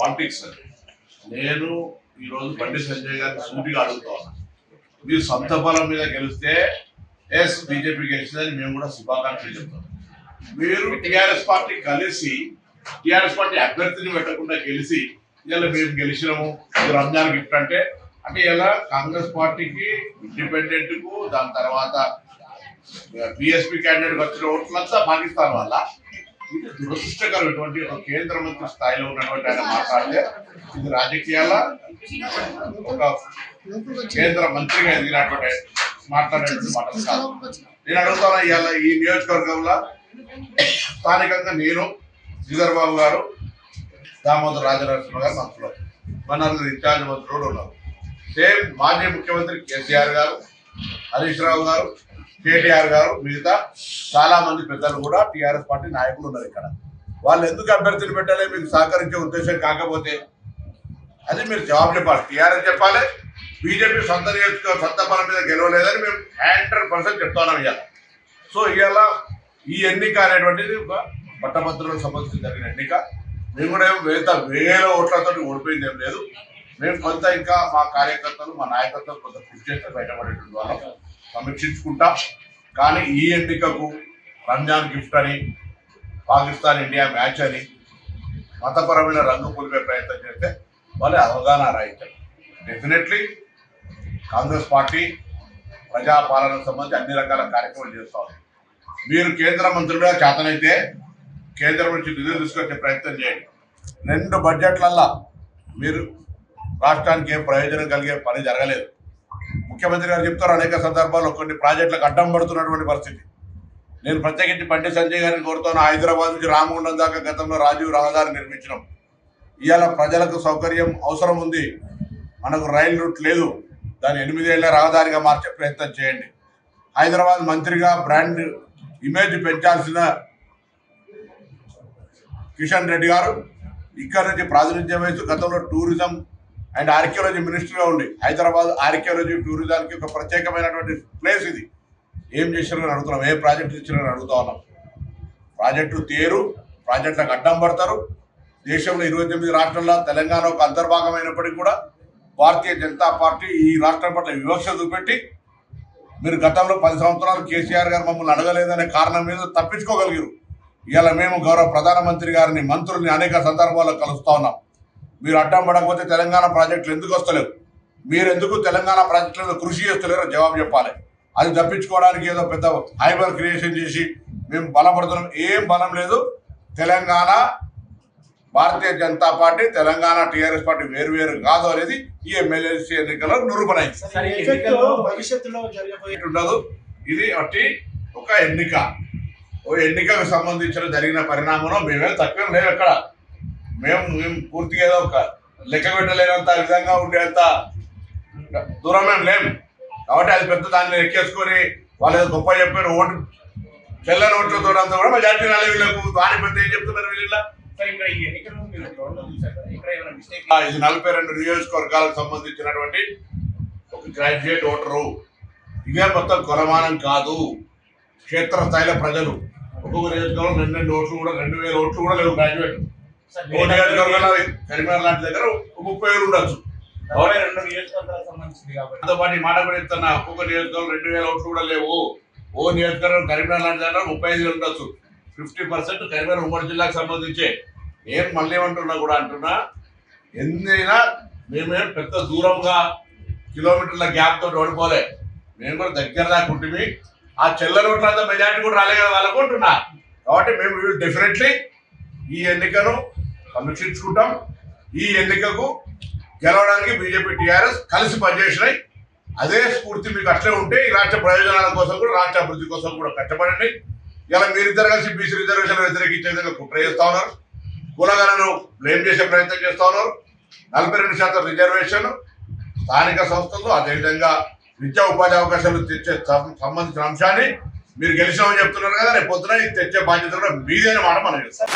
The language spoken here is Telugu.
పాలిటిక్స్. నేను ఈరోజు బండి సంజయ్ గారిని సూటిగా అడుగుతా ఉన్నా, మీరు సొంత బలం మీద గెలిస్తే ఎస్ బీజేపీ గెలిచిందని మేము కూడా శుభాకాంక్షలు చెప్తాం. మీరు టీఆర్ఎస్ పార్టీ కలిసి టీఆర్ఎస్ పార్టీ అభ్యర్థిని పెట్టకుండా గెలిచి ఇలా మేము గెలిచినాము రంజాన్ గిఫ్ట్ అంటే ఇలా కాంగ్రెస్ పార్టీకి ఇండిపెండెంట్ కు దాని తర్వాత బిఎస్పీ క్యాండిడేట్ వచ్చిన ఓట్లంతా పాకిస్తాన్ వల్ల ఇది దురదృష్టకరమైనటువంటి ఒక కేంద్ర మంత్రి స్థాయిలో ఉన్నటువంటి ఆయన మాట్లాడితే ఇది రాజకీయాల ఒక కేంద్ర మంత్రిగా ఎదిగినటువంటి మాట్లాడేటువంటి మాటలు కాదు. నేను అడుగుతాను, ఇవాళ ఈ నియోజకవర్గంలో స్థానికంగా నేను శ్రీధర్ బాబు గారు, దామోదర్ రాజనరసింహ గారు మంత్రులు, మన ఇన్ఛార్జ్ మంత్రులు ఉన్నారు. సేమ్ మాజీ ముఖ్యమంత్రి కేసీఆర్ గారు, హరీష్ రావు గారు, కేటీఆర్ గారు, మిగతా చాలా మంది పెద్దలు కూడా టీఆర్ఎస్ పార్టీ నాయకులు ఉన్నారు ఇక్కడ. వాళ్ళు ఎందుకు అభ్యర్థులు పెట్టాలి మీకు సహకరించే ఉద్దేశం కాకపోతే అది మీరు జవాబు చెప్పాలి. టీఆర్ఎస్ చెప్పాలి, బీజేపీ సొంత బలం మీద గెలవలేదని మేము 100% చెప్తున్నాం ఇవాళ. సో ఇవాళ ఈ ఎన్నిక అనేటువంటిది ఒక పట్టభద్రులకు సంబంధించి జరిగిన ఎన్నిక. మేము కూడా వేల ఓట్లతో ఓడిపోయింది ఏం లేదు. మేము కొంత ఇంకా మా కార్యకర్తలు మా నాయకత్వం కొంత కృషి చేస్తే బయటపడేటువంటి వాళ్ళం సమీక్షించుకుంటాం. కానీ ఈ ఎన్నికకు రంజాన్ గిఫ్ట్ అని, పాకిస్తాన్ ఇండియా మ్యాచ్ అని మతపరమైన రంగు పులిపే ప్రయత్నం చేస్తే వాళ్ళు అవగాహన రాయించారు. డెఫినెట్లీ కాంగ్రెస్ పార్టీ ప్రజాపాలనకు సంబంధించి అన్ని రకాల కార్యక్రమాలు చేస్తూ ఉంది. మీరు కేంద్ర మంత్రులుగా చేతనైతే కేంద్రం నుంచి నిధులు తీసుకొచ్చే ప్రయత్నం చేయండి. 2 బడ్జెట్లల్లో మీరు రాష్ట్రానికి ఏం ప్రయోజనం కలిగే పని జరగలేదు. ముఖ్యమంత్రి గారు చెప్తారు అనేక సందర్భాల్లో కొన్ని ప్రాజెక్టులకు అడ్డం పడుతున్నటువంటి పరిస్థితి. నేను ప్రత్యేకించి బండి సంజయ్ గారిని కోరుతాను, హైదరాబాద్ నుంచి రామగుండం దాకా గతంలో రాజీవ్ రహదారి నిర్మించినాం. ఇవాళ ప్రజలకు సౌకర్యం అవసరం ఉంది, మనకు రైలు రూట్ లేదు, దాన్ని 8 ఏళ్ల రహదారిగా మార్చే ప్రయత్నం చేయండి. హైదరాబాద్ మంత్రిగా బ్రాండ్ ఇమేజ్ పెంచాల్సిన కిషన్ రెడ్డి గారు ఇక్కడ నుంచి ప్రాతినిధ్యం వహిస్తూ గతంలో టూరిజం అండ్ ఆర్కియాలజీ మినిస్టర్గా ఉండి హైదరాబాద్ ఆర్కియాలజీ టూరిజానికి ఒక ప్రత్యేకమైనటువంటి ప్లేస్ ఇది. ఏం చేశారని అడుగుతున్నాం, ఏ ప్రాజెక్టు ఇచ్చారని అడుగుతా ఉన్నాం. ప్రాజెక్టులు తేరు, ప్రాజెక్టులకు అడ్డం పడతారు. దేశంలో 29 రాష్ట్రాల్లో తెలంగాణ ఒక అంతర్భాగమైనప్పటికీ కూడా భారతీయ జనతా పార్టీ ఈ రాష్ట్రం పట్ల వివక్ష చూపెట్టి మీరు గతంలో 10 సంవత్సరాలు కేసీఆర్ గారు మమ్మల్ని అడగలేదనే కారణం మీద తప్పించుకోగలిగారు. ఇవాళ మేము గౌరవ ప్రధానమంత్రి గారిని, మంత్రుల్ని అనేక సందర్భాల్లో కలుస్తూ ఉన్నాం. మీరు అడ్డం పడకపోతే తెలంగాణ ప్రాజెక్టులు ఎందుకు వస్తలేవు, మీరు ఎందుకు తెలంగాణ ప్రాజెక్టులలో కృషి చేస్తలేరో జవాబు చెప్పాలి. అది తప్పించుకోవడానికి ఏదో పెద్ద హైబర్ క్రియేషన్ చేసి మేము బలపడుతున్నాం, ఏం బలం లేదు. Telangana Bharatiya Janata party, Telangana TRS party వేరు కాదు అనేది ఈ ఎమ్మెల్యేసీ ఎన్నికల్లో నిరూపణైంది. ఉండదు, ఇది ఒకటి ఒక ఎన్నిక. ఓ ఎన్నికకు సంబంధించిన జరిగిన పరిణామంలో మేమేం తక్కువ లేవు. ఎక్కడ మేము పూర్తిగా ఏదో ఒక లెక్క పెట్టలేనంత విధంగా ఉండేంత దూరమేం లేము. కాబట్టి అది పెద్ద దాన్ని ఎక్కేసుకొని వాళ్ళు ఏదో గొప్ప చెప్పారు, ఓటు చెల్లని ఓట్లతో అంతా కూడా మెజార్టీ రాలేదు వీళ్ళకు. దాని పెద్ద ఏం చెప్తున్నారు వీళ్ళ. ఇది 42 నియోజకవర్గాలకు సంబంధించినటువంటి ఒక గ్రాడ్యుయేట్ ఓటరు. ఇదే మొత్తం కొలమానం కాదు. క్షేత్రస్థాయిలో ప్రజలు ఒక్కొక్క నియోజకవర్గంలో 2 ఓట్లు కూడా 2000 ఓట్లు కూడా లేవు. గ్రాడ్యుయేట్ ఓ నియోజకవర్గంలో కరీంనగర్ లాంటి దగ్గర 30,000 ఉండొచ్చు. దాంతో పాటు ఈ మాట కూడా చెప్తున్నా, ఒక్కొక్క నియోజకవర్గంలో 2000 ఓట్లు కూడా లేవు. ఓ నియోజకవర్గం కరీంనగర్ లాంటి దగ్గర 35,000 ఉండొచ్చు. 50% కరీంనగర్ ఉమ్మడి జిల్లాకు సంబంధించే. నేను మళ్ళీ ఏమంటున్నా కూడా అంటున్నా, ఎన్నైనా మేమేం పెద్ద దూరంగా కిలోమీటర్ల గ్యాప్ తోటి ఓడిపోలే. మేము కూడా దగ్గర దాకా ఉంటుంది. ఆ చెల్ల రోడ్లంతా మెజార్టీ కూడా రాలే కదా వాళ్ళకు అంటున్నా. కాబట్టి మేము డెఫినెట్లీ ఈ ఎన్నికను సమీక్షించుకుంటాం. ఈ ఎన్నికకు గెలవడానికి బీజేపీ టీఆర్ఎస్ కలిసి పనిచేసినాయి. అదే స్ఫూర్తి మీకు అట్లే ఉంటే ఈ రాష్ట్ర ప్రయోజనాల కోసం కూడా, రాష్ట్ర అభివృద్ధి కోసం కూడా కష్టపడండి. ఇలా మీరిద్దరు కలిసి బీసీ రిజర్వేషన్ వ్యతిరేకించే విధంగా కుట్ర చేస్తా ఉన్నారు. కులగణను బ్లేమ్ చేసే ప్రయత్నం చేస్తా ఉన్నారు. 42% రిజర్వేషన్ స్థానిక సంస్థల్లో, అదేవిధంగా విద్యా ఉపాధి అవకాశాలు తెచ్చే సంబంధించిన అంశాన్ని మీరు గెలిచామని చెప్తున్నారు కదా, రేపు పొద్దున తెచ్చే బాధ్యత కూడా మీదైన మాట మనం చేస్తాం.